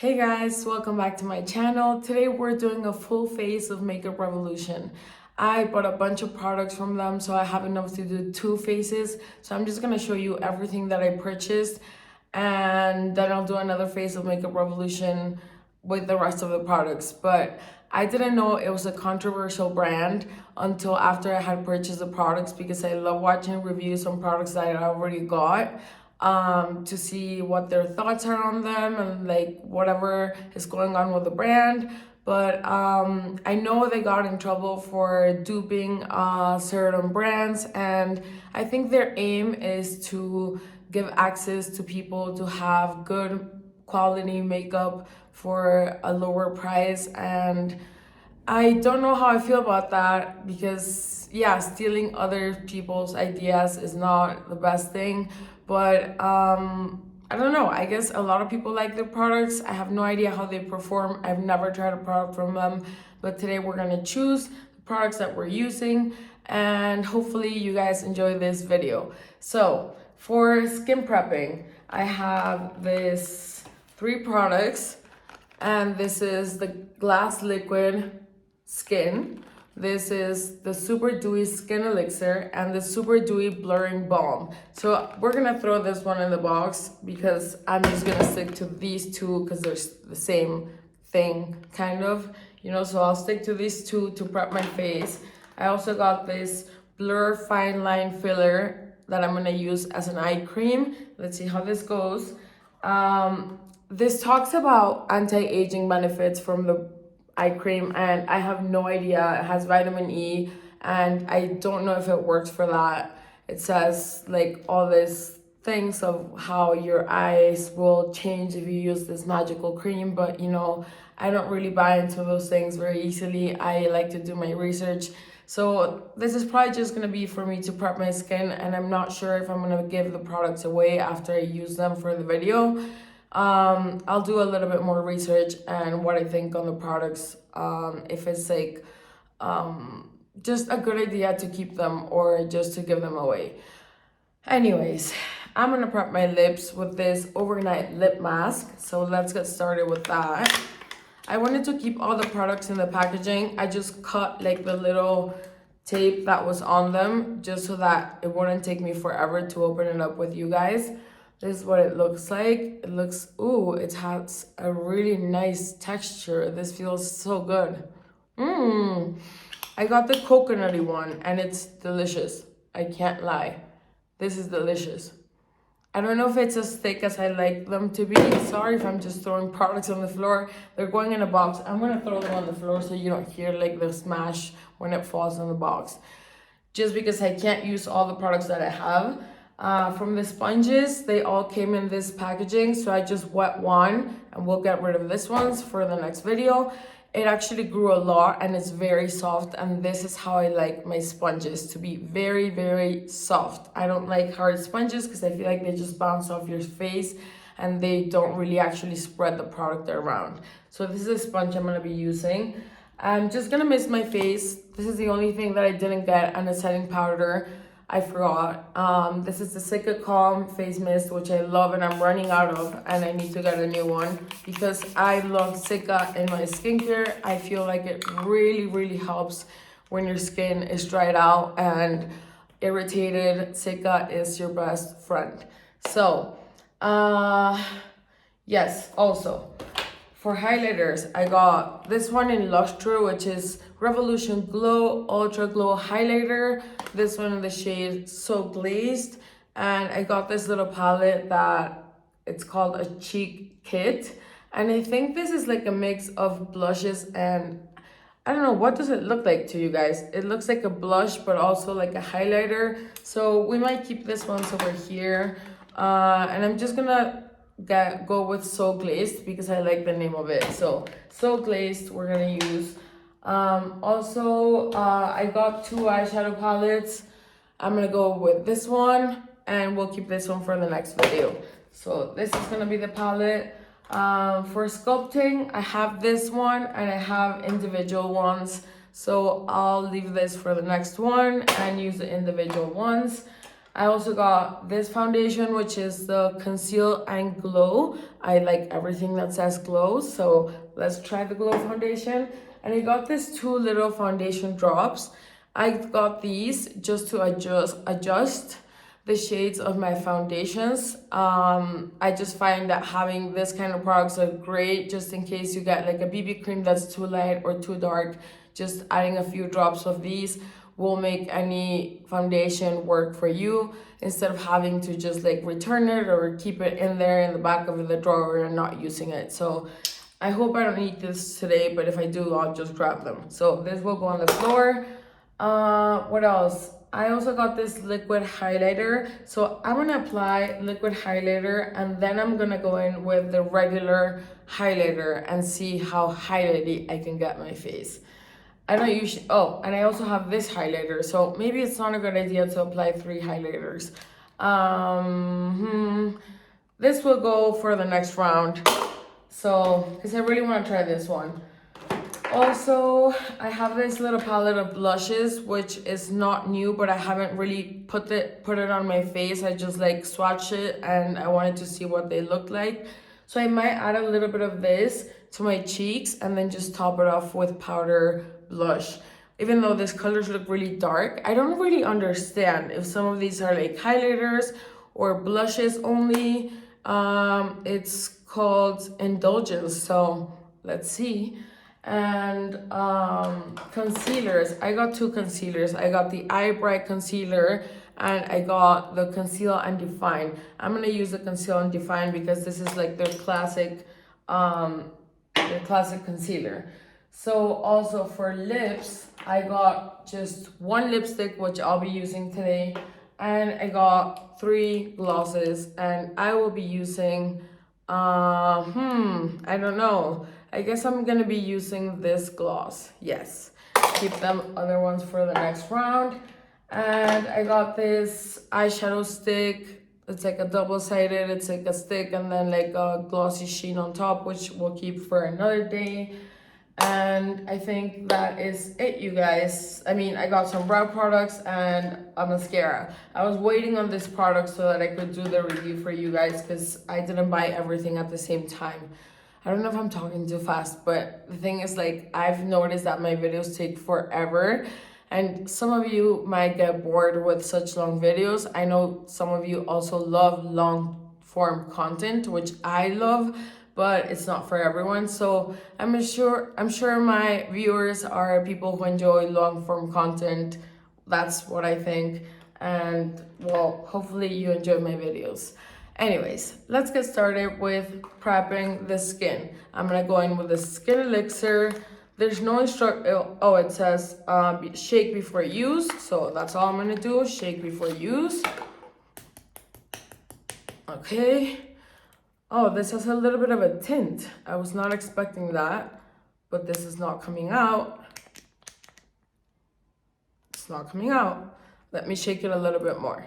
Hey guys, welcome back to my channel. Today we're doing a full face of Makeup Revolution. I bought a bunch of products from them, so I have enough to do 2 faces. So I'm just gonna show you everything that I purchased, and then I'll do another face of Makeup Revolution with the rest of the products. But I didn't know it was a controversial brand until after I had purchased the products, because I love watching reviews on products that I already got, to see what their thoughts are on them and like whatever is going on with the brand. But I know they got in trouble for duping certain brands, and I think their aim is to give access to people to have good quality makeup for a lower price. And I don't know how I feel about that, because yeah, stealing other people's ideas is not the best thing. But I don't know, I guess a lot of people like their products. I have no idea how they perform. I've never tried a product from them, but today we're gonna choose the products that we're using, and hopefully you guys enjoy this video. So for skin prepping, I have this 3 products, and this is the Glass Liquid Skin. This is the Super Dewy Skin Elixir and the Super Dewy Blurring Balm. So we're gonna throw this one in the box because I'm just gonna stick to these 2 because they're the same thing, kind of, you know, so I'll stick to these 2 to prep my face. I also got this Blur Fine Line Filler that I'm gonna use as an eye cream. Let's see how this goes. This talks about anti-aging benefits from the eye cream, and I have no idea. It has vitamin E, and I don't know if it works for that. It says like all these things of how your eyes will change if you use this magical cream, but you know, I don't really buy into those things very easily. I like to do my research. So this is probably just gonna be for me to prep my skin, and I'm not sure if I'm gonna give the products away after I use them for the video. I'll do a little bit more research and what I think on the products, if it's like just a good idea to keep them or just to give them away. Anyways, I'm gonna prep my lips with this overnight lip mask, so let's get started with that. I wanted to keep all the products in the packaging. I just cut like the little tape that was on them just so that it wouldn't take me forever to open it up with you guys. This is what it looks like. It looks, ooh, it has a really nice texture. This feels so good. I got the coconutty one, and it's delicious. I can't lie. This is delicious. I don't know if it's as thick as I like them to be. Sorry if I'm just throwing products on the floor. They're going in a box. I'm gonna throw them on the floor so you don't hear like the smash when it falls on the box. Just because I can't use all the products that I have. From the sponges, they all came in this packaging, so I just wet one, and we'll get rid of this ones for the next video. It actually grew a lot, and it's very soft, and this is how I like my sponges, to be very, very soft. I don't like hard sponges because I feel like they just bounce off your face and they don't really actually spread the product around. So this is a sponge I'm going to be using. I'm just going to mist my face. This is the only thing that I didn't get, and a setting powder. I forgot. This is the Sika Calm Face Mist, which I love and I'm running out of, and I need to get a new one because I love Sika in my skincare. I feel like it really, really helps when your skin is dried out and irritated. Sika is your best friend. So, yes, also, for highlighters, I got this one in Luster, which is Revolution Glow Ultra Glow Highlighter. This one in the shade So Glazed. And I got this little palette that it's called a cheek kit. And I think this is like a mix of blushes and I don't know, what does it look like to you guys? It looks like a blush, but also like a highlighter. So we might keep this one over here. And I'm just gonna go with So Glazed because I like the name of it. So Glazed we're gonna use. Also, I got 2 eyeshadow palettes. I'm gonna go with this one, and we'll keep this one for the next video. So this is gonna be the palette. For sculpting, I have this one, and I have individual ones. So I'll leave this for the next one and use the individual ones. I also got this foundation, which is the Conceal and Glow. I like everything that says glow, so let's try the glow foundation. And I got these two little foundation drops. I got these just to adjust the shades of my foundations. I just find that having this kind of products are great just in case you get like a BB cream that's too light or too dark. Just adding a few drops of these will make any foundation work for you instead of having to just like return it or keep it in there in the back of the drawer and not using it. So I hope I don't need this today, but if I do, I'll just grab them. So this will go on the floor. What else? I also got this liquid highlighter. So I'm gonna apply liquid highlighter and then I'm gonna go in with the regular highlighter and see how highlighty I can get my face. I don't usually, oh, and I also have this highlighter, so maybe it's not a good idea to apply 3 highlighters. This will go for the next round, so, because I really want to try this one. Also, I have this little palette of blushes, which is not new, but I haven't really put it on my face. I just like swatched it, and I wanted to see what they looked like. So I might add a little bit of this to my cheeks and then just top it off with powder blush. Even though these colors look really dark, I don't really understand if some of these are like highlighters or blushes only. It's called Indulgence, so let's see. And concealers, I got 2 concealers. I got the Eye Bright concealer and I got the Conceal and Define. I'm gonna use the Conceal and Define because this is like their classic concealer. So also for lips, I got just 1 lipstick, which I'll be using today, and I got 3 glosses, and I will be using I don't know, I guess I'm gonna be using this gloss. Yes, keep them other ones for the next round. And I got this eyeshadow stick. It's like a double-sided, it's like a stick and then like a glossy sheen on top, which we'll keep for another day. And I think that is it, you guys. I mean, I got some brow products and a mascara. I was waiting on this product so that I could do the review for you guys because I didn't buy everything at the same time. I don't know if I'm talking too fast, but the thing is, like, I've noticed that my videos take forever. And some of you might get bored with such long videos. I know some of you also love long form content, which I love, but it's not for everyone. So I'm sure my viewers are people who enjoy long form content. That's what I think. And well, hopefully you enjoy my videos. Anyways, let's get started with prepping the skin. I'm gonna go in with the Skin Elixir. There's no it says shake before use. So that's all I'm gonna do, shake before use. Okay. Oh, this has a little bit of a tint. I was not expecting that, but this is not coming out. It's not coming out. Let me shake it a little bit more.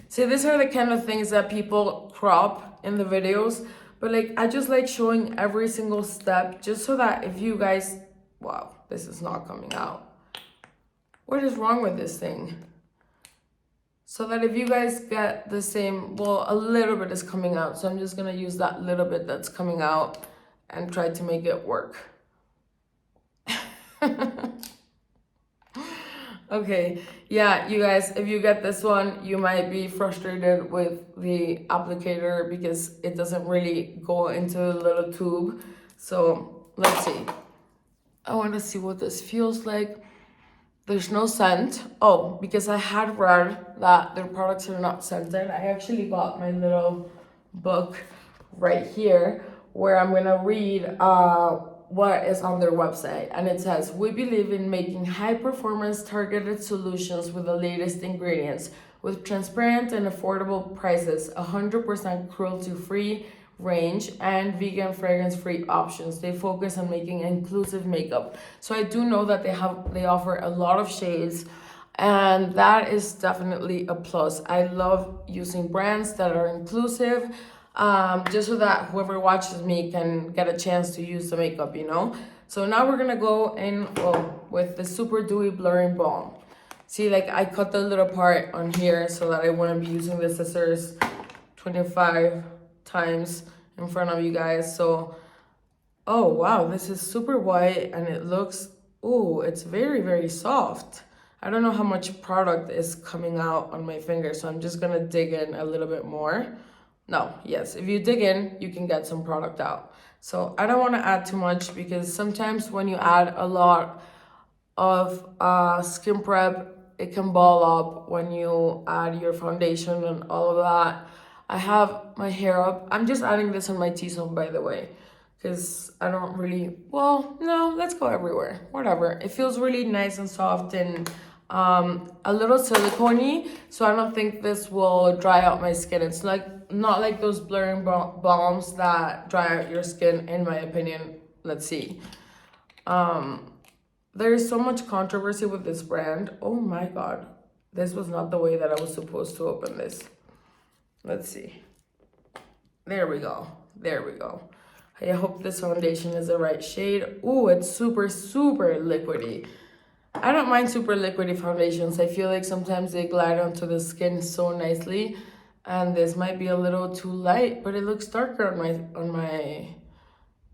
See, these are the kind of things that people crop in the videos, but like, I just like showing every single step just so that if you guys, wow, this is not coming out. What is wrong with this thing? So that if you guys get the same, well, a little bit is coming out. So I'm just gonna use that little bit that's coming out and try to make it work. Okay, yeah, you guys, if you get this one, you might be frustrated with the applicator because it doesn't really go into the little tube. So let's see. I wanna see what this feels like. There's no scent. Oh, because I had read that their products are not scented. I actually got my little book right here where I'm gonna read what is on their website. And it says, we believe in making high performance targeted solutions with the latest ingredients, with transparent and affordable prices, 100% cruelty-free range and vegan fragrance-free options. They focus on making inclusive makeup. So I do know that they offer a lot of shades, and that is definitely a plus. I love using brands that are inclusive, just so that whoever watches me can get a chance to use the makeup, you know? So now we're gonna go in with the Super Dewy Blurring Balm. See, like I cut the little part on here so that I wouldn't be using the scissors 25 times in front of you guys. So, oh wow, this is super white and it looks, oh, it's very, very soft. I don't know how much product is coming out on my finger, so I'm just gonna dig in a little bit more. No, yes, if you dig in, you can get some product out. So I don't wanna add too much because sometimes when you add a lot of skin prep, it can ball up when you add your foundation and all of that. I have my hair up. I'm just adding this on my T-zone, by the way, because I don't really, well, no, let's go everywhere, whatever. It feels really nice and soft and a little silicone-y, so I don't think this will dry out my skin. It's like not like those blurring balms that dry out your skin, in my opinion. Let's see. There's so much controversy with this brand. Oh my god, this was not the way that I was supposed to open this. Let's see. There we go. There we go. I hope this foundation is the right shade. Ooh, it's super, super liquidy. I don't mind super liquidy foundations. I feel like sometimes they glide onto the skin so nicely. And this might be a little too light, but it looks darker on my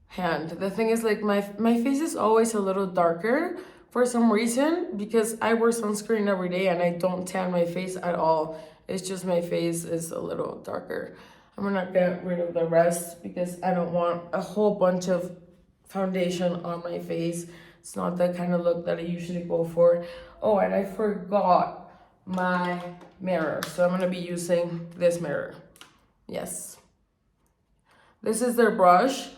hand. The thing is, like, my face is always a little darker for some reason because I wear sunscreen every day and I don't tan my face at all. It's just my face is a little darker. I'm gonna get rid of the rest because I don't want a whole bunch of foundation on my face. It's not the kind of look that I usually go for. Oh, and I forgot my mirror, so I'm gonna be using this mirror. Yes, this is their brush.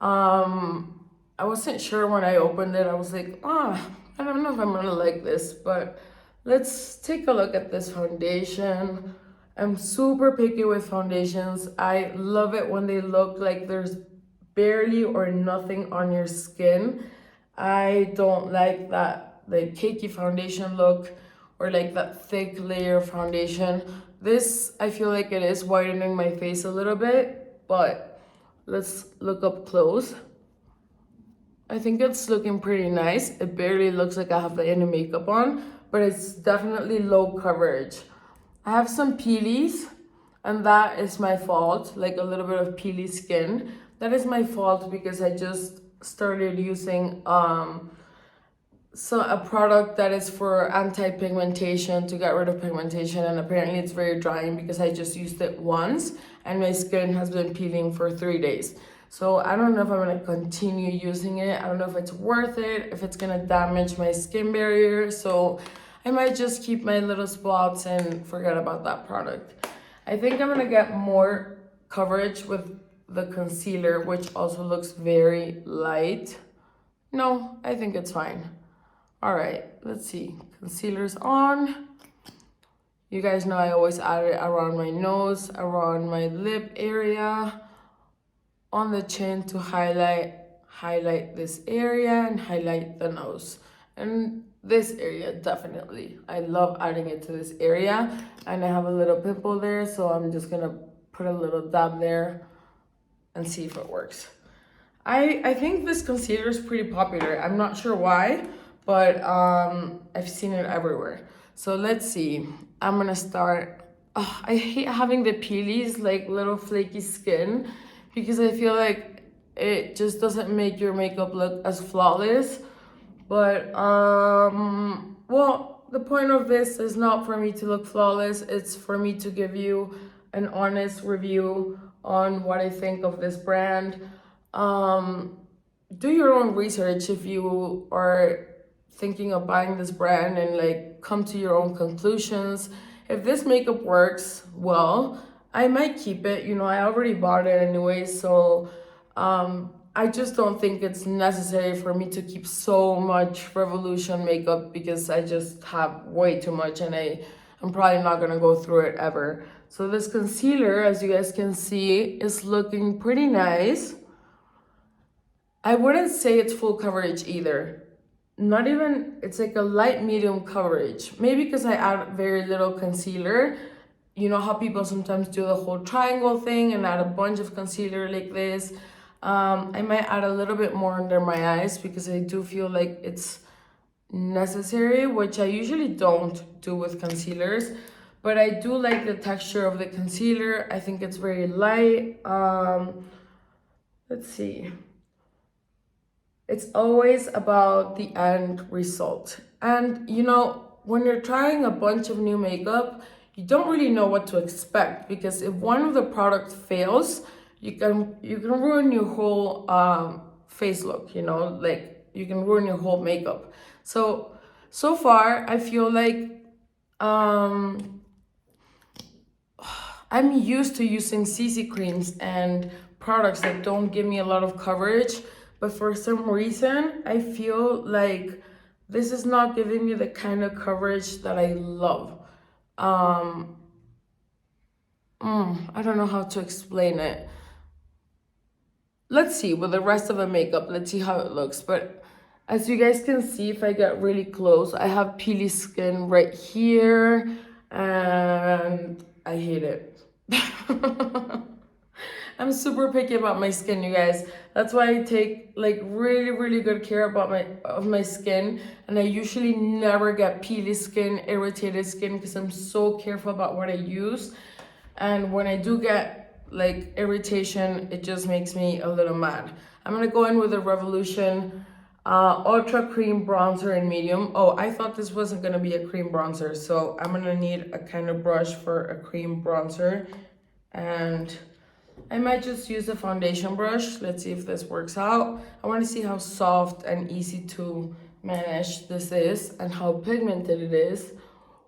I wasn't sure when I opened it. I was like, I don't know if I'm gonna like this, but let's take a look at this foundation. I'm super picky with foundations. I love it when they look like there's barely or nothing on your skin. I don't like that the cakey foundation look or like that thick layer of foundation. This, I feel like it is whitening my face a little bit, but let's look up close. I think it's looking pretty nice. It barely looks like I have any makeup on, but it's definitely low coverage. I have some peelies, and that is my fault, like a little bit of peely skin. That is my fault because I just started using a product that is for anti-pigmentation, to get rid of pigmentation, and apparently it's very drying because I just used it once and my skin has been peeling for 3 days. So I don't know if I'm gonna continue using it. I don't know if it's worth it, if it's gonna damage my skin barrier. So I might just keep my little spots and forget about that product. I think I'm gonna get more coverage with the concealer, which also looks very light. No, I think it's fine. All right, let's see. Concealer's on. You guys know I always add it around my nose, around my lip area, on the chin to highlight this area and highlight the nose. And this area, definitely. I love adding it to this area. And I have a little pimple there, so I'm just gonna put a little dab there and see if it works. I think this concealer is pretty popular. I'm not sure why, but I've seen it everywhere. So let's see. I'm gonna start. Oh, I hate having the peelies, like little flaky skin, because I feel like it just doesn't make your makeup look as flawless. But well, the point of this is not for me to look flawless. It's for me to give you an honest review on what I think of this brand. Do your own research if you are thinking of buying this brand, and like come to your own conclusions. If this makeup works well, I might keep it. You know, I already bought it anyway, so I just don't think it's necessary for me to keep so much Revolution makeup because I just have way too much and I'm probably not gonna go through it ever. So this concealer, as you guys can see, is looking pretty nice. I wouldn't say it's full coverage either. Not even, it's like a light medium coverage. Maybe because I add very little concealer. You know how people sometimes do the whole triangle thing and add a bunch of concealer like this. I might add a little bit more under my eyes because I do feel like it's necessary, which I usually don't do with concealers, but I do like the texture of the concealer. I think it's very light. Let's see. It's always about the end result. And you know, when you're trying a bunch of new makeup, you don't really know what to expect, because if one of the products fails, you can ruin your whole face look, you know, like you can ruin your whole makeup. So far I feel like um I'm used to using CC creams and products that don't give me a lot of coverage, but for some reason, I feel like this is not giving me the kind of coverage that I love. Um, I don't know how to explain it. Let's see with the rest of the makeup, let's see how it looks. But as you guys can see, if I get really close, I have peely skin right here, and I hate it. I'm super picky about my skin, you guys. That's why I take like really good care about my skin, and I usually never get peely skin, irritated skin, because I'm so careful about what I use. And when I do get like irritation, it just makes me a little mad. I'm gonna go in with a Revolution Ultra Cream Bronzer in medium. Oh, I thought this wasn't gonna be a cream bronzer, so I'm gonna need a kind of brush for a cream bronzer. And I might just use a foundation brush. Let's see if this works out. I want to see how soft and easy to manage this is and how pigmented it is.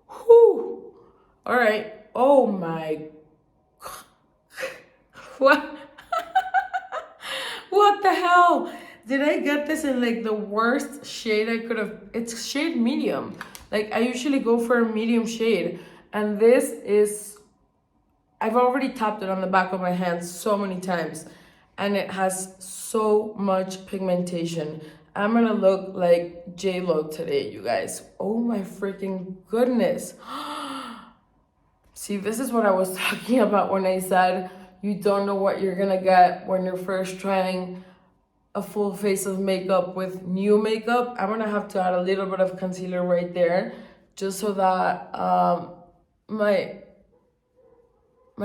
Whew. All right. Oh my. What? What the hell? Did I get this in like the worst shade I could have? It's shade medium. Like I usually go for a medium shade, and this is, I've already tapped it on the back of my hands so many times, and it has so much pigmentation. I'm gonna look like J-Lo today, you guys. Oh my freaking goodness. See, this is what I was talking about when I said you don't know what you're gonna get when you're first trying a full face of makeup with new makeup. I'm gonna have to add a little bit of concealer right there, just so that my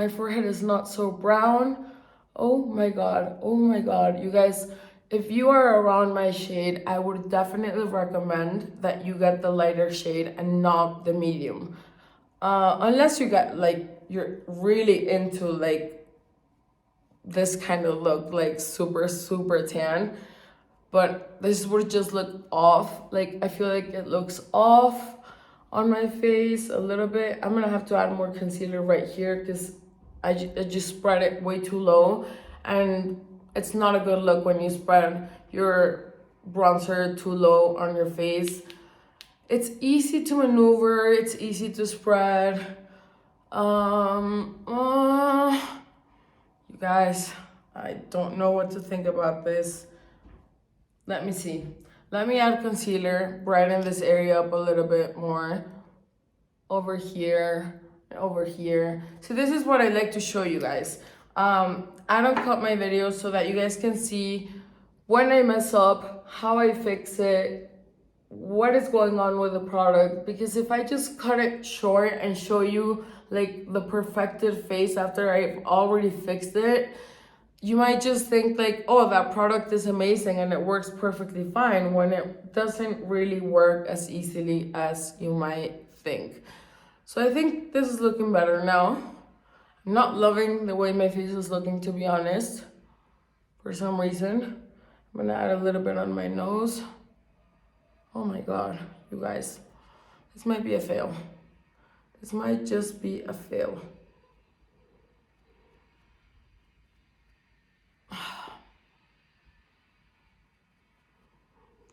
forehead is not so brown. Oh my god, you guys, if you are around my shade, I would definitely recommend that you get the lighter shade and not the medium. Unless you got like, you're really into like this kind of look, like super tan. But this would just look off. Like I feel like it looks off on my face a little bit. I'm gonna have to add more concealer right here, because I just spread it way too low, and it's not a good look when you spread your bronzer too low on your face. It's easy to maneuver, it's easy to spread. You guys, I don't know what to think about this. Let me see. Let me add concealer, brighten this area up a little bit more. Over here, over here. So this is what I like to show you guys. I don't cut my videos so that you guys can see when I mess up, how I fix it, what is going on with the product. Because if I just cut it short and show you like the perfected face after I've already fixed it, you might just think like, oh, that product is amazing and it works perfectly fine, when it doesn't really work as easily as you might think. So I think this is looking better now. I'm not loving the way my face is looking, to be honest, for some reason. I'm gonna add a little bit on my nose. Oh my god, you guys, this might be a fail. This might just be a fail.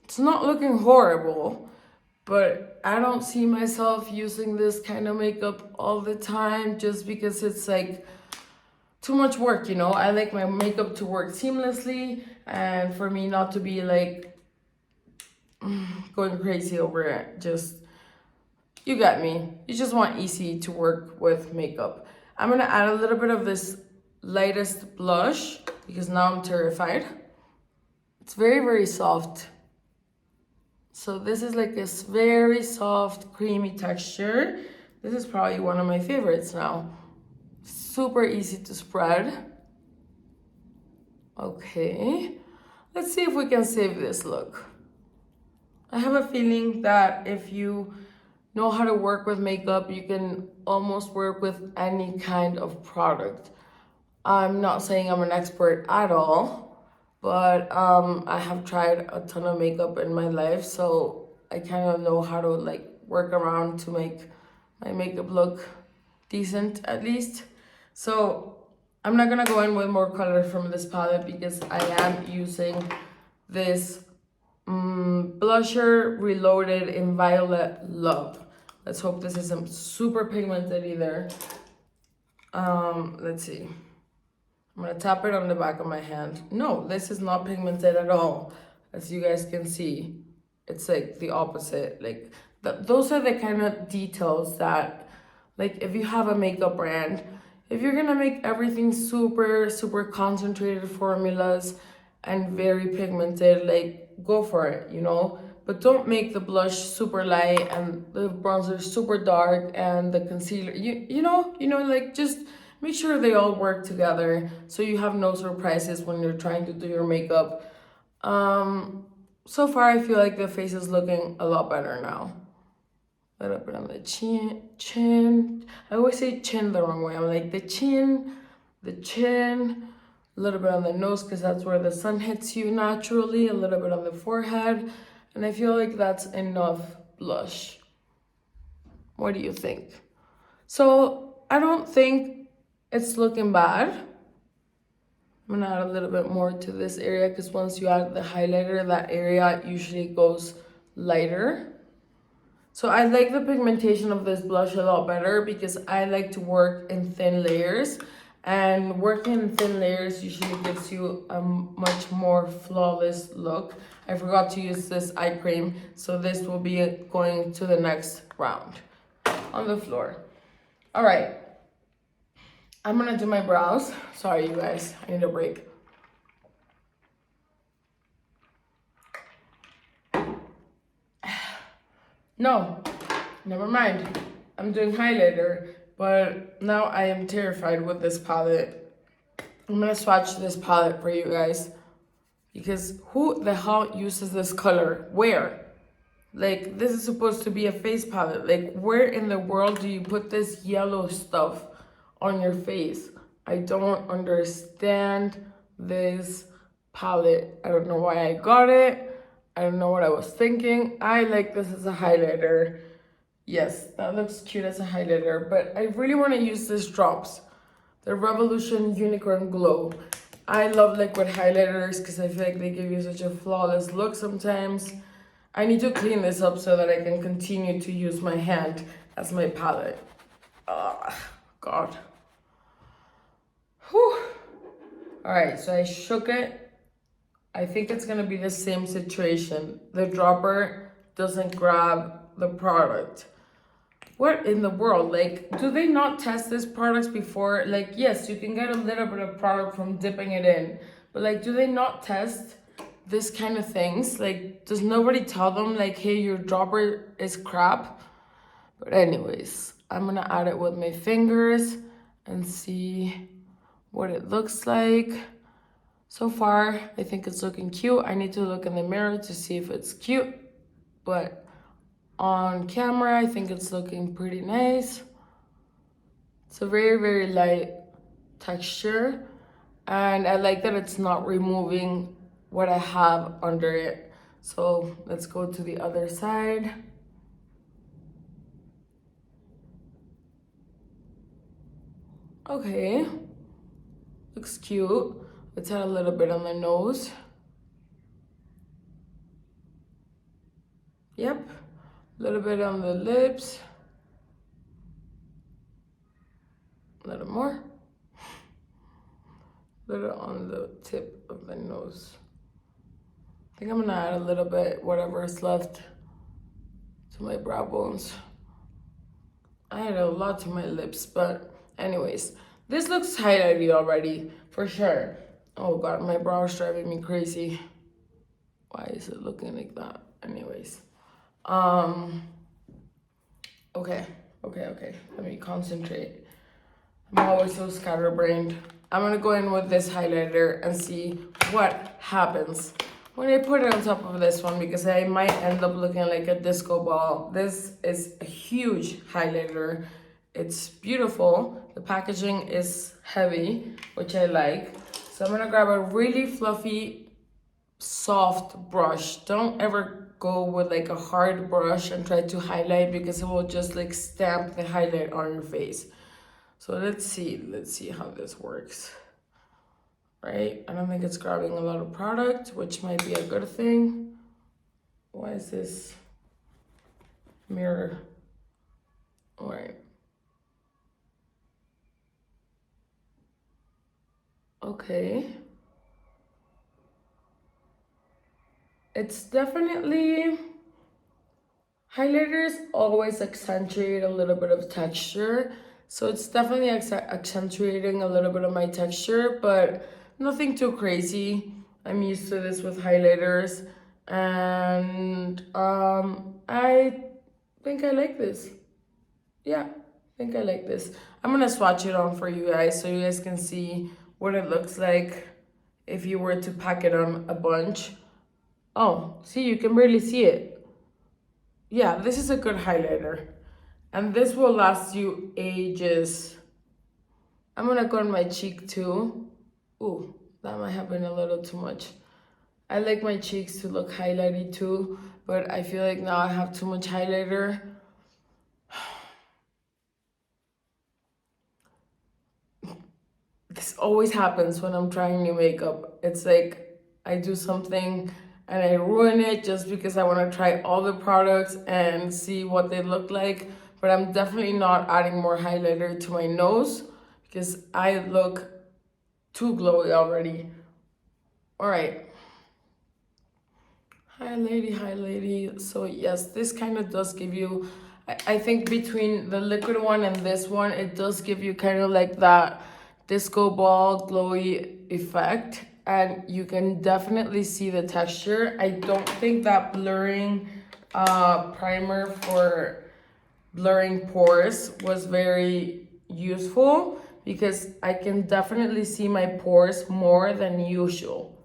It's not looking horrible, but I don't see myself using this kind of makeup all the time, just because it's like too much work, you know? I like my makeup to work seamlessly, and for me not to be like going crazy over it. Just, you got me. You just want easy to work with makeup. I'm gonna add a little bit of this lightest blush, because now I'm terrified. It's very soft. So this is like this very soft, creamy texture. This is probably one of my favorites now. Super easy to spread. Okay, let's see if we can save this look. I have a feeling that if you know how to work with makeup, you can almost work with any kind of product. I'm not saying I'm an expert at all, but I have tried a ton of makeup in my life, so I kind of know how to like work around to make my makeup look decent at least. So I'm not gonna go in with more color from this palette because I am using this blusher Reloaded in Violet Love. Let's hope this isn't super pigmented either. Let's see. I'm gonna tap it on the back of my hand. No, this is not pigmented at all. As you guys can see, it's like the opposite. Like those are the kind of details that, like if you have a makeup brand, if you're gonna make everything super, super concentrated formulas and very pigmented, like go for it, you know? But don't make the blush super light and the bronzer super dark and the concealer, you know, like just make sure they all work together so you have no surprises when you're trying to do your makeup. So far I feel like the face is looking a lot better now. A little bit on the chin. I always say chin the wrong way. I'm like the chin, a little bit on the nose because that's where the sun hits you naturally, a little bit on the forehead, and I feel like that's enough blush. What do you think? So I don't think it's looking bad. I'm gonna add a little bit more to this area because once you add the highlighter, that area usually goes lighter. So I like the pigmentation of this blush a lot better because I like to work in thin layers, and working in thin layers usually gives you a much more flawless look. I forgot to use this eye cream, so this will be going to the next round on the floor. All right, I'm gonna do my brows. Sorry you guys, I need a break. No, never mind. I'm doing highlighter, but now I am terrified with this palette. I'm gonna swatch this palette for you guys because who the hell uses this color? Where? Like, this is supposed to be a face palette. Like, where in the world do you put this yellow stuff on your face? I don't understand this palette. I don't know why I got it. I don't know what I was thinking. I like this as a highlighter. Yes, that looks cute as a highlighter, but I really want to use this drops. The Revolution Unicorn Glow. I love liquid highlighters because I feel like they give you such a flawless look sometimes. I need to clean this up so that I can continue to use my hand as my palette. Oh, God. Whew. All right, so I shook it. I think it's gonna be the same situation. The dropper doesn't grab the product. What in the world? Like, do they not test these products before? Like, yes, you can get a little bit of product from dipping it in, but like, do they not test this kind of things? Like, does nobody tell them like, hey, your dropper is crap? But anyways, I'm gonna add it with my fingers and see what it looks like. So far, I think it's looking cute. I need to look in the mirror to see if it's cute, but on camera, I think it's looking pretty nice. It's a very, very light texture, and I like that it's not removing what I have under it. So let's go to the other side. Okay, looks cute. Let's add a little bit on the nose. Yep, a little bit on the lips. A little more. A little on the tip of the nose. I think I'm gonna add a little bit, whatever is left, to my brow bones. I added a lot to my lips, but anyways, this looks highlighty already, for sure. Oh God, my brow is driving me crazy. Why is it looking like that? Anyways. Um, okay. Let me concentrate. I'm always so scatterbrained. I'm gonna go in with this highlighter and see what happens when I put it on top of this one, because I might end up looking like a disco ball. This is a huge highlighter. It's beautiful. The packaging is heavy, which I like. So I'm gonna grab a really fluffy, soft brush. Don't ever go with like a hard brush and try to highlight, because it will just like stamp the highlight on your face. So let's see how this works. Right? I don't think it's grabbing a lot of product, which might be a good thing. Why is this mirror? All right. Okay. It's definitely, highlighters always accentuate a little bit of texture. So it's definitely accentuating a little bit of my texture, but nothing too crazy. I'm used to this with highlighters. And I think I like this. Yeah, I think I like this. I'm gonna swatch it on for you guys so you guys can see what it looks like if you were to pack it on a bunch. Oh, see, you can barely see it. Yeah, this is a good highlighter. And this will last you ages. I'm gonna go on my cheek too. Ooh, that might have been a little too much. I like my cheeks to look highlighty too, but I feel like now I have too much highlighter. This always happens when I'm trying new makeup. It's like I do something and I ruin it just because I want to try all the products and see what they look like. But I'm definitely not adding more highlighter to my nose because I look too glowy already. All right. Hi lady. So yes, this kind of does give you, I think between the liquid one and this one, it does give you kind of like that disco ball glowy effect. And you can definitely see the texture. I don't think that blurring primer for blurring pores was very useful, because I can definitely see my pores more than usual.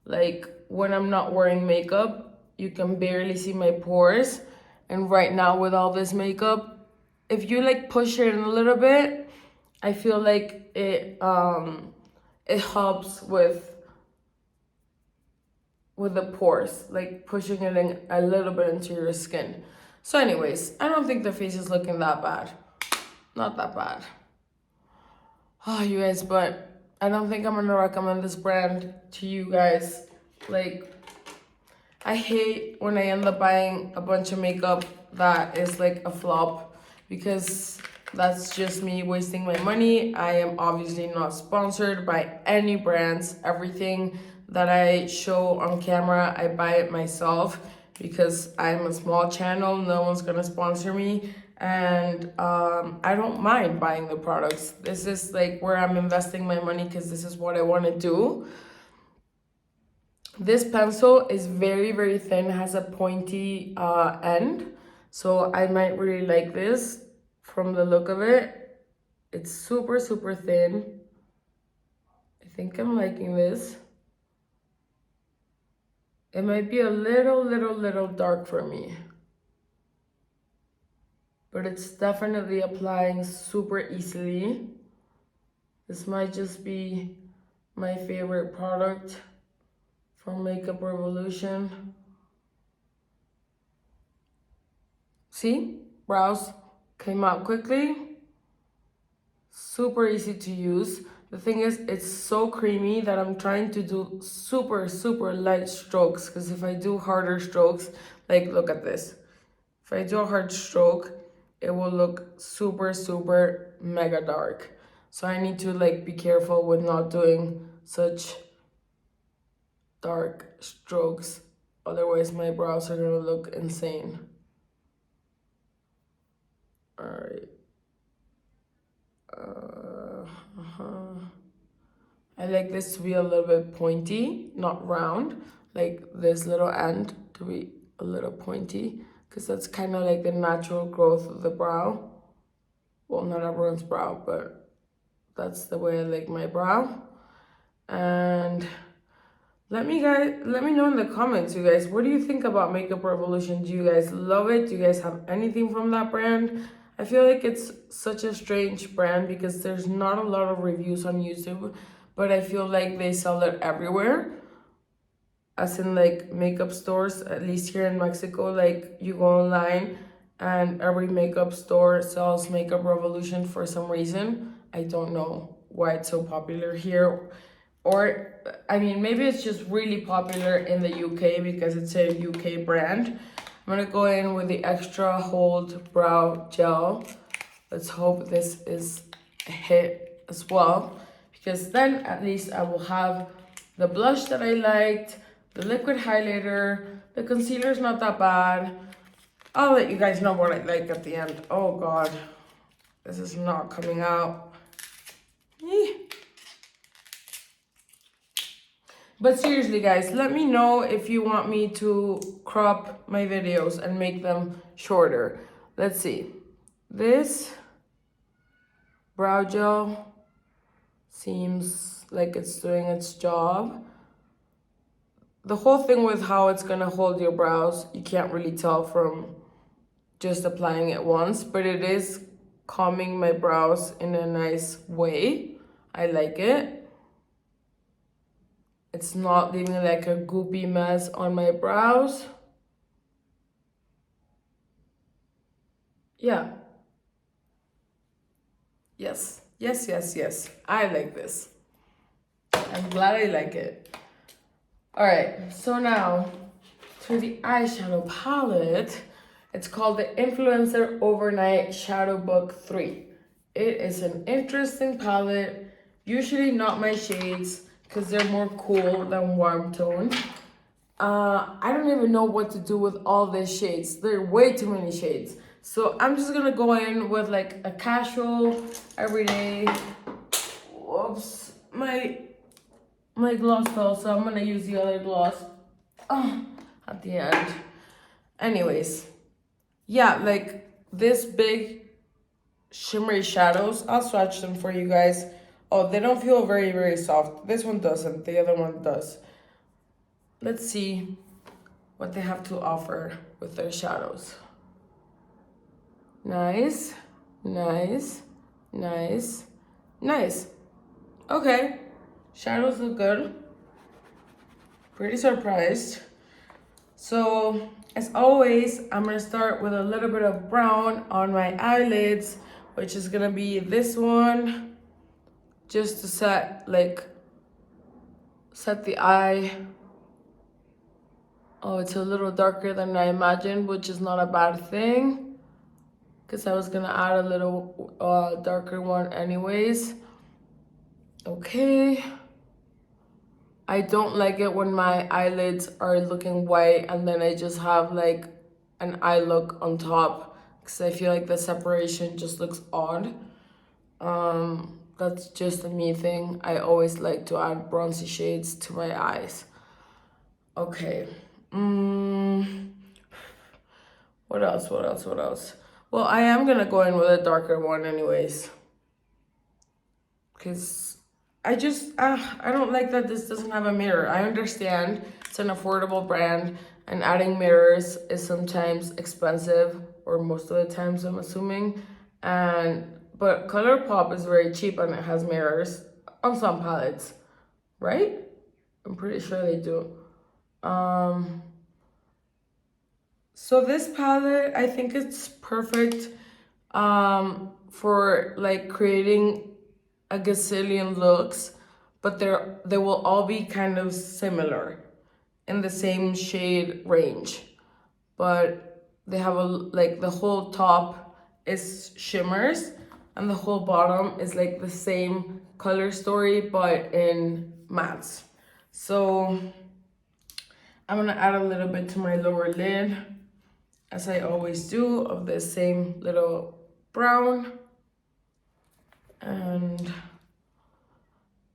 Like when I'm not wearing makeup, you can barely see my pores. And right now with all this makeup, if you like push it in a little bit, I feel like it helps with the pores, like pushing it in a little bit into your skin. So anyways, I don't think the face is looking that bad. Not that bad. Oh, you guys, but I don't think I'm gonna recommend this brand to you guys. Like, I hate when I end up buying a bunch of makeup that is like a flop, because that's just me wasting my money. I am obviously not sponsored by any brands. Everything that I show on camera, I buy it myself because I'm a small channel. No one's gonna sponsor me. And I don't mind buying the products. This is like where I'm investing my money because this is what I want to do. This pencil is very thin, has a pointy end, so I might really like this from the look of it. It's super thin. I think I'm liking this. It might be a little dark for me, but it's definitely applying super easily. This might just be my favorite product from Makeup Revolution. See, brows came out quickly, super easy to use. The thing is, it's so creamy that I'm trying to do super light strokes, because if I do harder strokes, like look at this. If I do a hard stroke, it will look super mega dark. So I need to like be careful with not doing such dark strokes. Otherwise my brows are gonna look insane. All right. I like this to be a little bit pointy, not round. like this little end to be a little pointy, because that's kind of like the natural growth of the brow. Well, not everyone's brow, but that's the way I like my brow. And let me know in the comments, you guys, what do you think about Makeup Revolution? Do you guys love it? Do you guys have anything from that brand? I feel like it's such a strange brand because there's not a lot of reviews on YouTube, but I feel like they sell it everywhere. As in like makeup stores, at least here in Mexico, like you go online and every makeup store sells Makeup Revolution for some reason. I don't know why it's so popular here. Or, I mean, maybe it's just really popular in the UK because it's a UK brand. I'm gonna go in with the Extra Hold Brow Gel. Let's hope this is a hit as well, because then at least I will have the blush that I liked, the liquid highlighter, the concealer's not that bad. I'll let you guys know what I like at the end. Oh God, this is not coming out. But seriously guys, let me know if you want me to crop my videos and make them shorter. Let's see. This brow gel seems like it's doing its job. The whole thing with how it's gonna hold your brows, you can't really tell from just applying it once, but it is calming my brows in a nice way. I like it. It's not leaving like a goopy mess on my brows. Yeah. Yes. Yes, yes, yes. I like this. I'm glad I like it. All right, so now to the eyeshadow palette. It's called the Influencer Overnight Shadow Book 3. It is an interesting palette. Usually not my shades, because they're more cool than warm tone. I don't even know what to do with all these shades. There are way too many shades. So I'm just gonna go in with like a casual, everyday. Whoops, my gloss fell, so I'm gonna use the other gloss at the end. Anyways, yeah, like this big shimmery shadows. I'll swatch them for you guys. Oh, they don't feel very, very soft. This one doesn't. The other one does. Let's see what they have to offer with their shadows. Nice, nice, nice, nice. Okay, shadows look good. Pretty surprised. So, as always, I'm gonna start with a little bit of brown on my eyelids, which is gonna be this one. Just to set the eye. Oh, it's a little darker than I imagined, which is not a bad thing, because I was gonna add a little darker one anyways. Okay. I don't like it when my eyelids are looking white and then I just have like an eye look on top, because I feel like the separation just looks odd. That's just a me thing. I always like to add bronzy shades to my eyes. Okay. What else? Well, I am gonna go in with a darker one anyways, because I don't like that this doesn't have a mirror. I understand it's an affordable brand and adding mirrors is sometimes expensive, or most of the times I'm assuming. But ColourPop is very cheap and it has mirrors on some palettes, right? I'm pretty sure they do. So this palette, I think it's perfect for like creating a gazillion looks, but they will all be kind of similar in the same shade range. But they have the whole top is shimmers and the whole bottom is like the same color story but in mattes. So I'm gonna add a little bit to my lower lid, as I always do, of the same little brown. And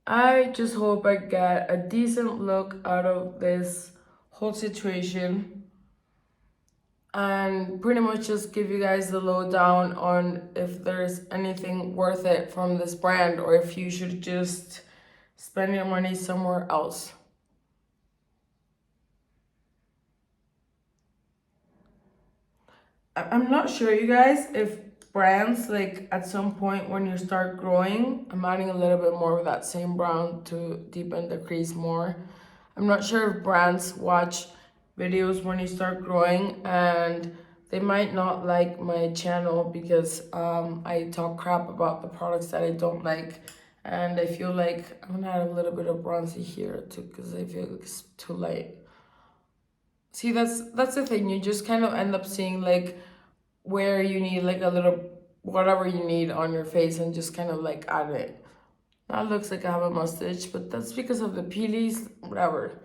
I just hope I get a decent look out of this whole situation and pretty much just give you guys the lowdown on if there's anything worth it from this brand or if you should just spend your money somewhere else. I'm not sure, you guys, if brands, like at some point when you start growing, I'm adding a little bit more of that same brown to deepen the crease more. I'm not sure if brands watch videos when you start growing and they might not like my channel because I talk crap about the products that I don't like. And I feel like I'm gonna add a little bit of bronzy here too because I feel like it's too light. See, that's the thing. You just kind of end up seeing like where you need like a little whatever you need on your face and just kind of like add it. Now it looks like I have a mustache, but that's because of the peelies, whatever.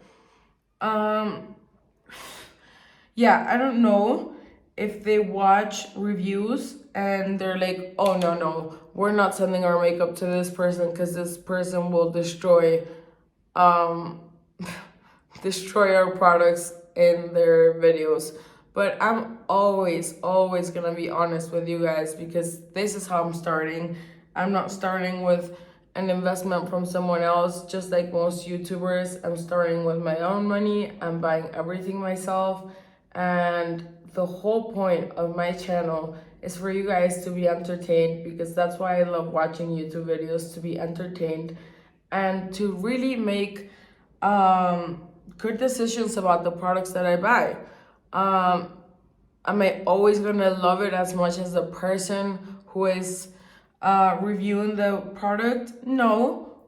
Yeah, I don't know if they watch reviews and they're like, oh no, we're not sending our makeup to this person because this person will destroy destroy our products in their videos. But I'm always gonna be honest with you guys because this is how I'm starting. I'm not starting with an investment from someone else, just like most YouTubers. I'm starting with my own money. I'm buying everything myself. And the whole point of my channel is for you guys to be entertained because that's why I love watching YouTube videos, to be entertained and to really make good decisions about the products that I buy. Am I always gonna love it as much as the person who is reviewing the product? No,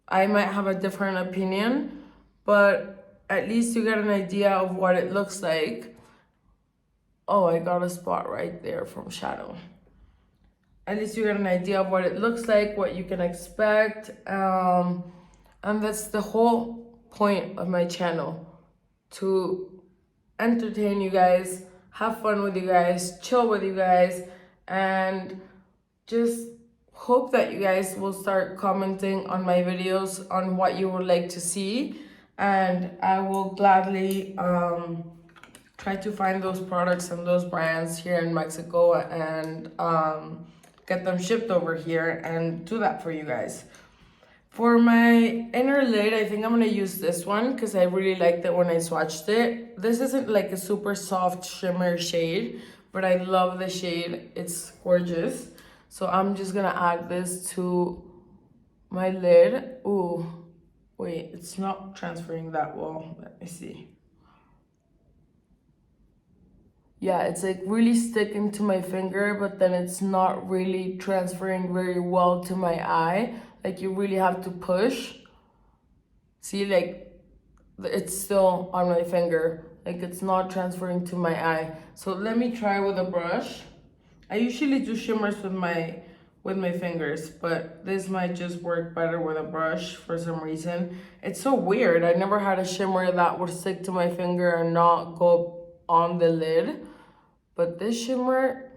I might have a different opinion, but at least you get an idea of what it looks like. Oh, I got a spot right there from shadow. At least you get an idea of what it looks like, what you can expect, and that's the whole point of my channel, to entertain you guys, have fun with you guys, chill with you guys, and just hope that you guys will start commenting on my videos on what you would like to see, and I will gladly try to find those products and those brands here in Mexico and get them shipped over here and do that for you guys. For my inner lid, I think I'm gonna use this one because I really liked it when I swatched it. This isn't like a super soft shimmer shade, but I love the shade. It's gorgeous. So I'm just gonna add this to my lid. Ooh, wait, it's not transferring that well. Let me see. Yeah, it's like really sticking to my finger, but then it's not really transferring very well to my eye. Like you really have to push. See, like it's still on my finger. Like it's not transferring to my eye. So let me try with a brush. I usually do shimmers with my fingers, but this might just work better with a brush for some reason. It's so weird. I never had a shimmer that would stick to my finger and not go on the lid. But this shimmer,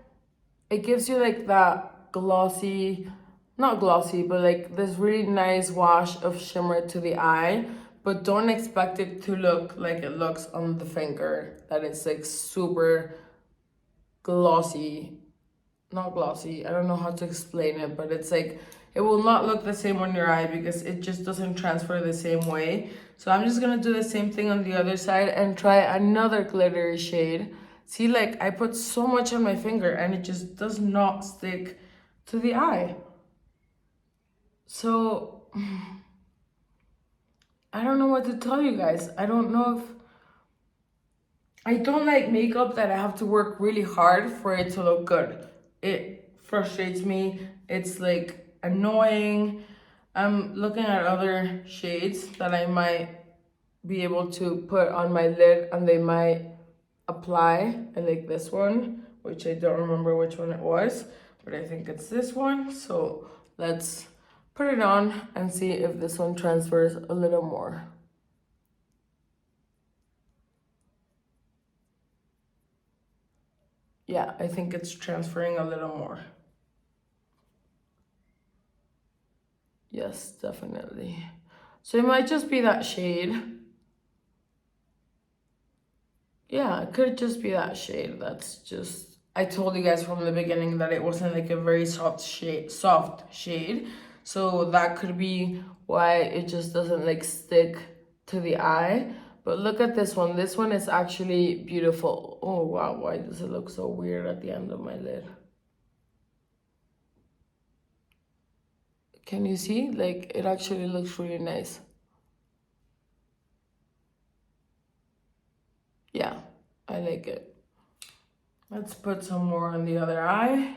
it gives you like that glossy, not glossy, but like this really nice wash of shimmer to the eye. But don't expect it to look like it looks on the finger, that it's like super glossy. Not glossy, I don't know how to explain it, but it's like, it will not look the same on your eye because it just doesn't transfer the same way. So I'm just gonna do the same thing on the other side and try another glittery shade. See, like I put so much on my finger and it just does not stick to the eye. So I don't know what to tell you guys. I don't know if I don't like makeup that I have to work really hard for it to look good. It frustrates me. It's like annoying. I'm looking at other shades that I might be able to put on my lid and they might apply. I like this one, which I don't remember which one it was, but I think it's this one. So let's put it on and see if this one transfers a little more. Yeah, I think it's transferring a little more. Yes, definitely. So it might just be that shade. Yeah, it could just be that shade. That's just, I told you guys from the beginning that it wasn't like a very soft shade. So that could be why it just doesn't like stick to the eye. But look at this one. This one is actually beautiful. Oh wow, why does it look so weird at the end of my lid? Can you see? Like, it actually looks really nice. Yeah, I like it. Let's put some more on the other eye.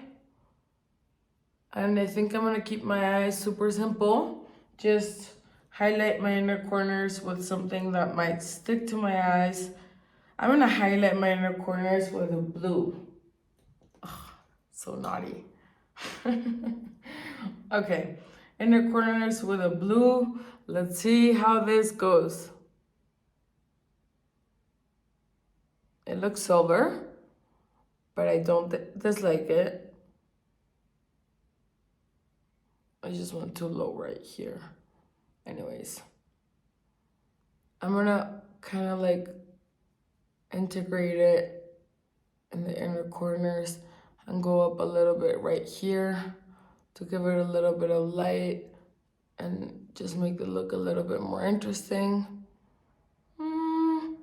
And I think I'm gonna keep my eyes super simple. Just highlight my inner corners with something that might stick to my eyes. I'm gonna highlight my inner corners with a blue. Ugh, so naughty. Okay, inner corners with a blue. Let's see how this goes. It looks silver, but I don't dislike it. I just went too low right here. Anyways, I'm gonna kind of like integrate it in the inner corners and go up a little bit right here to give it a little bit of light and just make it look a little bit more interesting.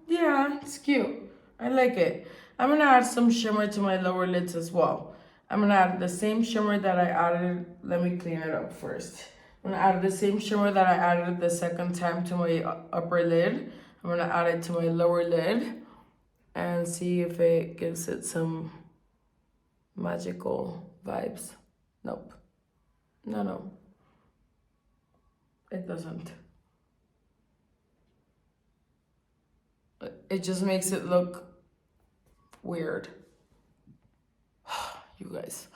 Yeah, it's cute. I like it. I'm gonna add some shimmer to my lower lids as well. I'm gonna add the same shimmer that I added. Let me clean it up first. I'm gonna add the same shimmer that I added the second time to my upper lid. I'm gonna add it to my lower lid and see if it gives it some magical vibes. Nope. No. It doesn't. It just makes it look weird. You guys,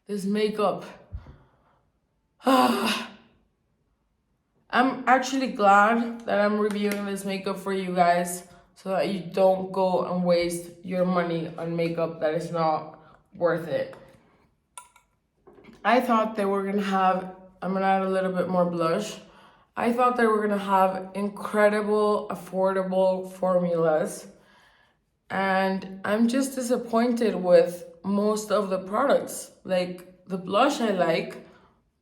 this makeup. I'm actually glad that I'm reviewing this makeup for you guys so that you don't go and waste your money on makeup that is not worth it. I thought they were gonna have, I'm gonna add a little bit more blush. I thought they were gonna have incredible, affordable formulas. And I'm just disappointed with most of the products. Like the blush I like.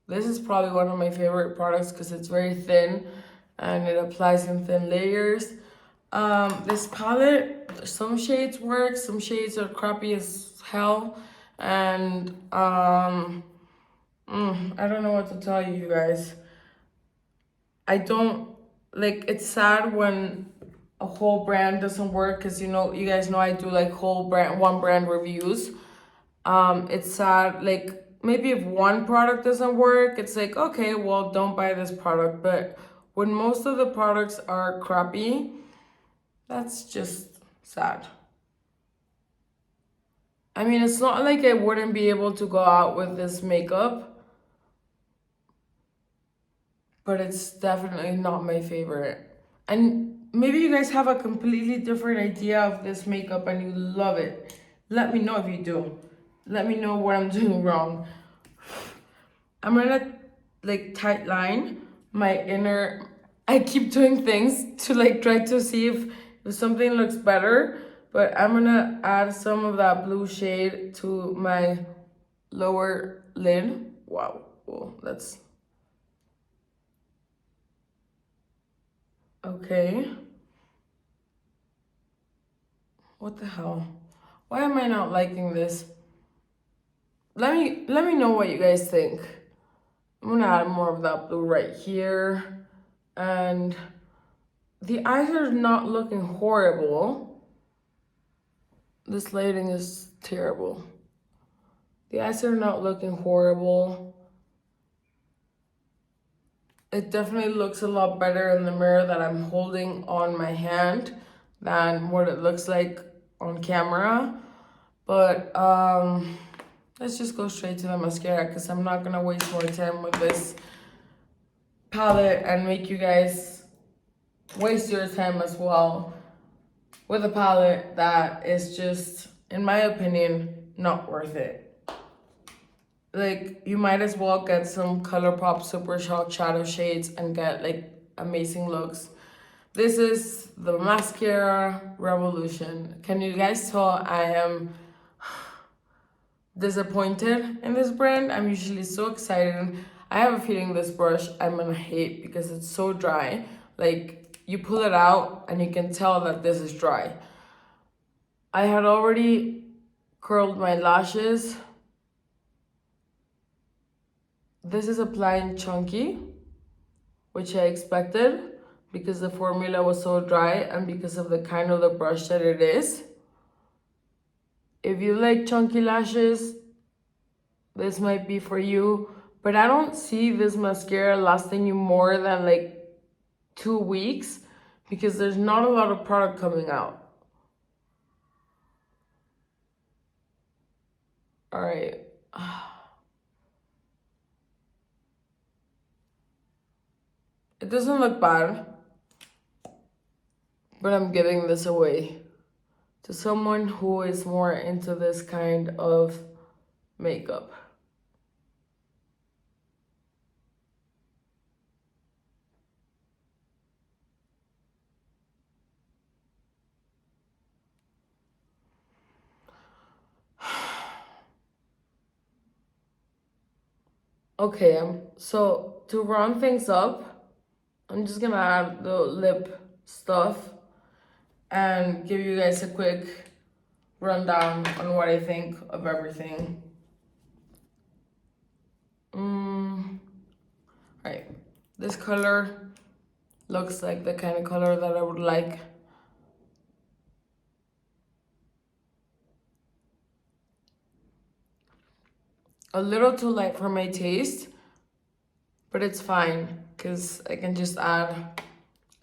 This is probably one of my favorite products because it's very thin and it applies in thin layers. This palette, some shades work, some shades are crappy as hell. And I don't know what to tell you guys. I don't, like, it's sad when a whole brand doesn't work because you guys know I do like whole brand, one brand reviews. It's sad, like maybe if one product doesn't work, it's like, okay, well, don't buy this product. But when most of the products are crappy, that's just sad. I mean, it's not like I wouldn't be able to go out with this makeup, but it's definitely not my favorite. And maybe you guys have a completely different idea of this makeup and you love it. Let me know if you do. Let me know what I'm doing wrong. I'm gonna like tight line my inner. I keep doing things to like try to see if something looks better, but I'm gonna add some of that blue shade to my lower lid. Wow, well, that's okay. What the hell? Why am I not liking this? Let me know what you guys think. I'm gonna add more of that blue right here. And the eyes are not looking horrible. This lighting is terrible. The eyes are not looking horrible. It definitely looks a lot better in the mirror that I'm holding on my hand than what it looks like on camera. But let's just go straight to the mascara because I'm not gonna waste more time with this palette and make you guys waste your time as well with a palette that is just, in my opinion, not worth it. Like, you might as well get some ColourPop Super Shock shadow shades and get like amazing looks. This is the Mascara Revolution. Can you guys tell I am disappointed in this brand? I'm usually so excited. I have a feeling this brush I'm gonna hate because it's so dry. Like, you pull it out and you can tell that this is dry. I had already curled my lashes. This is applying chunky, which I expected because the formula was so dry and because of the kind of the brush that it is. If you like chunky lashes, this might be for you, but I don't see this mascara lasting you more than like 2 weeks because there's not a lot of product coming out. All right. It doesn't look bad, but I'm giving this away to someone who is more into this kind of makeup. Okay, so to round things up, I'm just gonna add the lip stuff and give you guys a quick rundown on what I think of everything. Right, this color looks like the kind of color that I would like. A little too light for my taste, but it's fine because I can just add.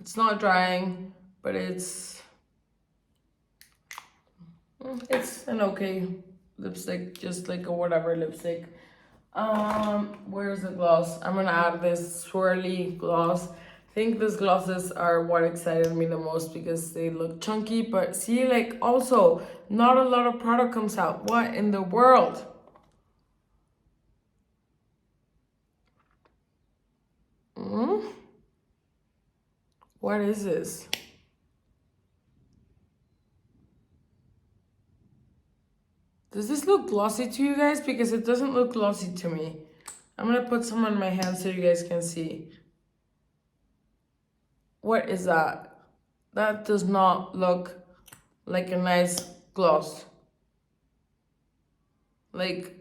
It's not drying, but it's an okay lipstick, just like a whatever lipstick. Where's the gloss? I'm gonna add this swirly gloss. I think these glosses are what excited me the most because they look chunky, but see, like, also not a lot of product comes out. What in the world? What is this? Does this look glossy to you guys? Because it doesn't look glossy to me. I'm gonna put some on my hand so you guys can see. What is that? That does not look like a nice gloss. Like,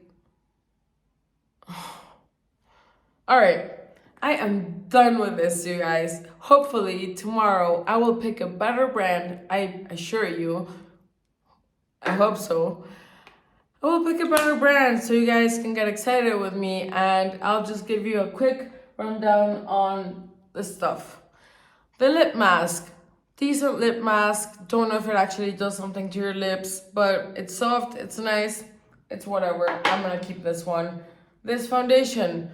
all right. I am done with this, you guys. Hopefully tomorrow I will pick a better brand. I assure you. I hope so. I will pick a better brand so you guys can get excited with me, and I'll just give you a quick rundown on the stuff. The lip mask. Decent lip mask. Don't know if it actually does something to your lips, but it's soft, it's nice, it's whatever. I'm gonna keep this one. This foundation.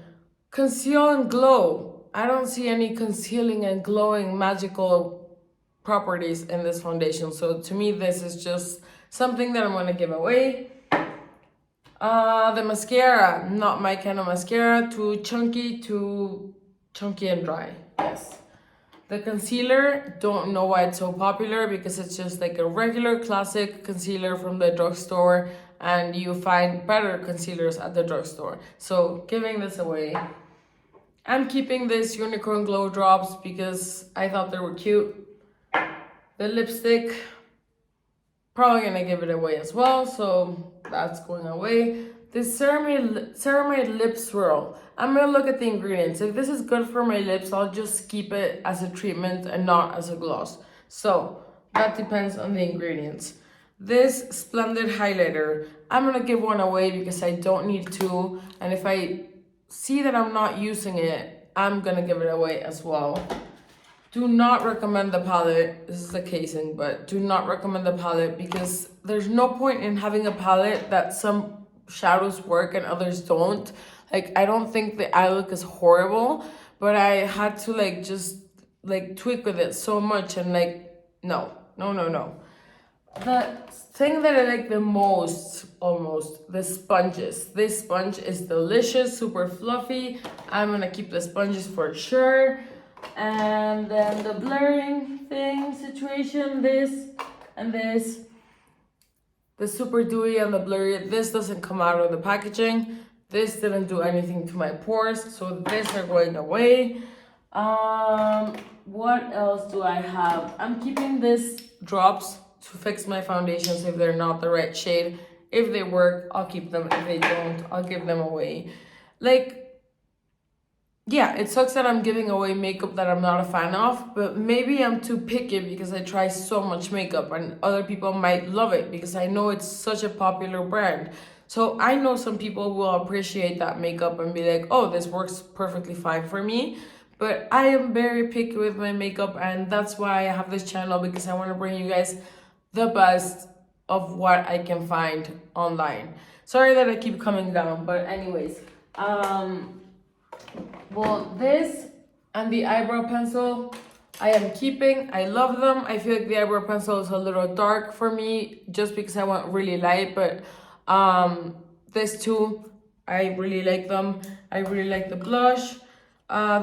Conceal and glow. I don't see any concealing and glowing magical properties in this foundation. So to me, this is just something that I'm gonna give away. The mascara, not my kind of mascara. Too chunky and dry. Yes. The concealer, don't know why it's so popular because it's just like a regular classic concealer from the drugstore, and you find better concealers at the drugstore. So giving this away. I'm keeping this unicorn glow drops because I thought they were cute. The lipstick, probably gonna give it away as well, so that's going away. This ceramide lip swirl. I'm gonna look at the ingredients. If this is good for my lips, I'll just keep it as a treatment and not as a gloss. So that depends on the ingredients. This splendid highlighter, I'm gonna give one away because I don't need two, and if I see that I'm not using it, I'm gonna give it away as well. Do not recommend the palette. This is the casing, but do not recommend the palette because there's no point in having a palette that some shadows work and others don't. Like, I don't think the eye look is horrible, but I had to like just like tweak with it so much, and like, no. The thing that I like the most, almost, the sponges. This sponge is delicious, super fluffy. I'm gonna keep the sponges for sure. And then the blurring thing situation, this and this. The super dewy and the blurry, this doesn't come out of the packaging. This didn't do anything to my pores, so this are going away. What else do I have? I'm keeping this drops to fix my foundations if they're not the right shade. If they work, I'll keep them. If they don't, I'll give them away. Like, yeah, it sucks that I'm giving away makeup that I'm not a fan of, but maybe I'm too picky because I try so much makeup and other people might love it because I know it's such a popular brand. So I know some people will appreciate that makeup and be like, oh, this works perfectly fine for me. But I am very picky with my makeup, and that's why I have this channel, because I want to bring you guys the best of what I can find online. Sorry that I keep coming down, but anyways, well, this and the eyebrow pencil I am keeping. I love them. I feel like the eyebrow pencil is a little dark for me just because I want really light, but this two, I really like them. I really like the blush.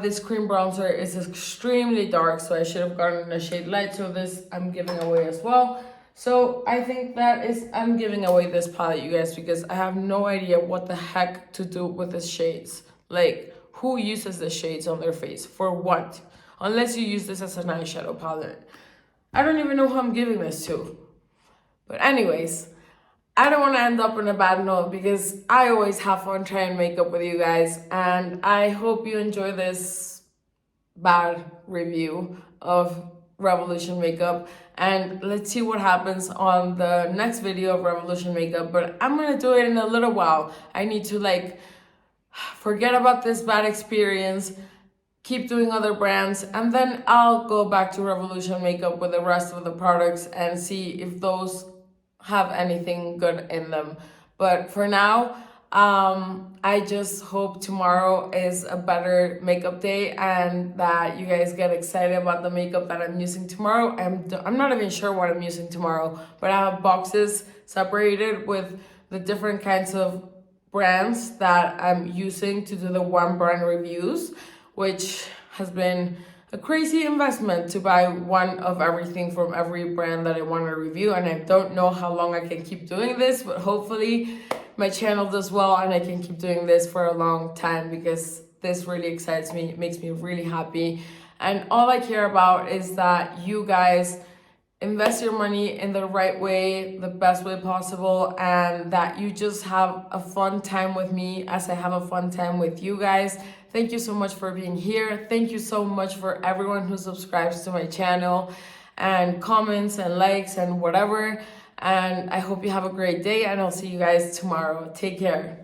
This cream bronzer is extremely dark, so I should have gotten a shade light, so this I'm giving away as well. So I think that is, I'm giving away this palette, you guys, because I have no idea what the heck to do with the shades. Like, who uses the shades on their face? For what? Unless you use this as an eyeshadow palette. I don't even know who I'm giving this to. But anyways, I don't want to end up on a bad note because I always have fun trying makeup with you guys, and I hope you enjoy this bad review of Revolution makeup, and let's see what happens on the next video of Revolution makeup. But I'm gonna do it in a little while. I need to like forget about this bad experience, keep doing other brands, and then I'll go back to Revolution makeup with the rest of the products and see if those have anything good in them. But for now, I just hope tomorrow is a better makeup day and that you guys get excited about the makeup that I'm using tomorrow. I'm not even sure what I'm using tomorrow, but I have boxes separated with the different kinds of brands that I'm using to do the one brand reviews, which has been a crazy investment to buy one of everything from every brand that I want to review. And I don't know how long I can keep doing this, but hopefully my channel does well and I can keep doing this for a long time, because this really excites me. It makes me really happy. And all I care about is that you guys invest your money in the right way, the best way possible, and that you just have a fun time with me as I have a fun time with you guys. Thank you so much for being here. Thank you so much for everyone who subscribes to my channel and comments and likes and whatever. And I hope you have a great day, and I'll see you guys tomorrow. Take care.